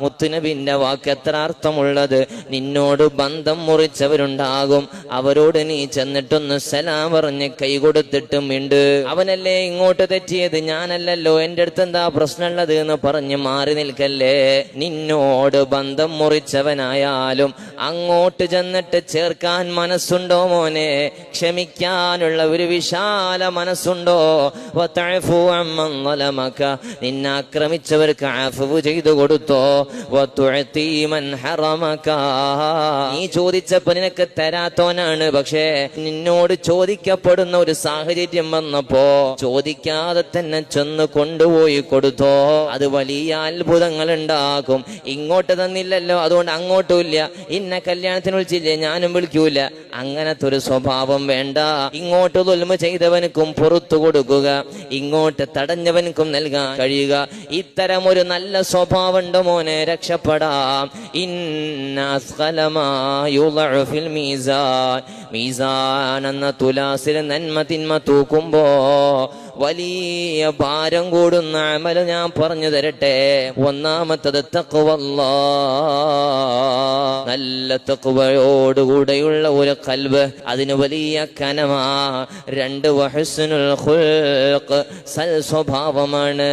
മുത്തുനബിന്റെ വാക്ക് എത്ര അർത്ഥമുള്ളത്. നിന്നോട് ബന്ധം മുറിച്ചവരുണ്ടാകും, അവരോട് നീ ചെന്നിട്ടൊന്ന് സലാം പറഞ്ഞ് കൈ കൊടുത്തിട്ട് മിണ്ട്. അവനല്ലേ ഇങ്ങോട്ട് തെറ്റിയത്, ഞാനല്ലല്ലോ, എന്റെ അടുത്ത് എന്താ പ്രശ്നമുള്ളത് എന്ന് പറഞ്ഞ് മാറി നിൽക്കല്ലേ. നിന്നോട് ബന്ധം മുറിച്ചവനായാലും അങ്ങോട്ട് ചെന്നിട്ട് ചേർക്കാൻ മനസ്സുണ്ടോ മോനെ? ക്ഷമിക്കാനുള്ള ഒരു വിശാല മനസ്സുണ്ടോ? നിന്നെ ആക്രമിച്ചവർക്ക് അഫ്വു ചെയ്തു കൊടുത്തോ? നീ ചോദിച്ചപ്പോ നിനക്ക് തരാത്തോനാണ്, പക്ഷേ നിന്നോട് ചോദിക്കപ്പെടുന്ന ഒരു സാഹചര്യം വന്നപ്പോ ചോദിക്കാതെ തന്നെ ചെന്ന് കൊണ്ടുപോയി കൊടുത്തോ? അത് വലിയ അത്ഭുതങ്ങൾ ഉണ്ടാക്കും. ഇങ്ങോട്ട് തന്നില്ലല്ലോ, അതുകൊണ്ട് അങ്ങോട്ടും ഇല്ല. ഇന്ന കല്യാണത്തിന് വിളിച്ചില്ലേ, ഞാനും വിളിക്കൂല. അങ്ങനത്തെ ഒരു സ്വഭാവം വേണ്ട. ഇങ്ങോട്ട് ദുൽമ ചെയ്തവനക്കും പുറത്തു കൊടുക്കുക, ഇങ്ങോട്ട് തടഞ്ഞവനക്കും നൽകാൻ കഴിയുക. ഇത്തരം ഒരു നല്ല സ്വഭാവം ഉണ്ട് മോനെ, രക്ഷപ്പെടാം. മീസാൻ എന്ന തുലാസിൽ നന്മ തിന്മ തൂക്കുമ്പോ വലിയ ഭാരം കൂടുന്ന അമല് ഞാൻ പറഞ്ഞു തരട്ടെ. ഒന്നാമത്തത് തഖ്വല്ലാഹ്, നല്ല തഖ്വയോടുകൂടെയുള്ള ഒരു ഖൽബ്, അതിന് വലിയ കനമാ. 2 വഹ്സുനുൽ ഖുൽഖ്, സൽ സ്വഭാവമാണ്.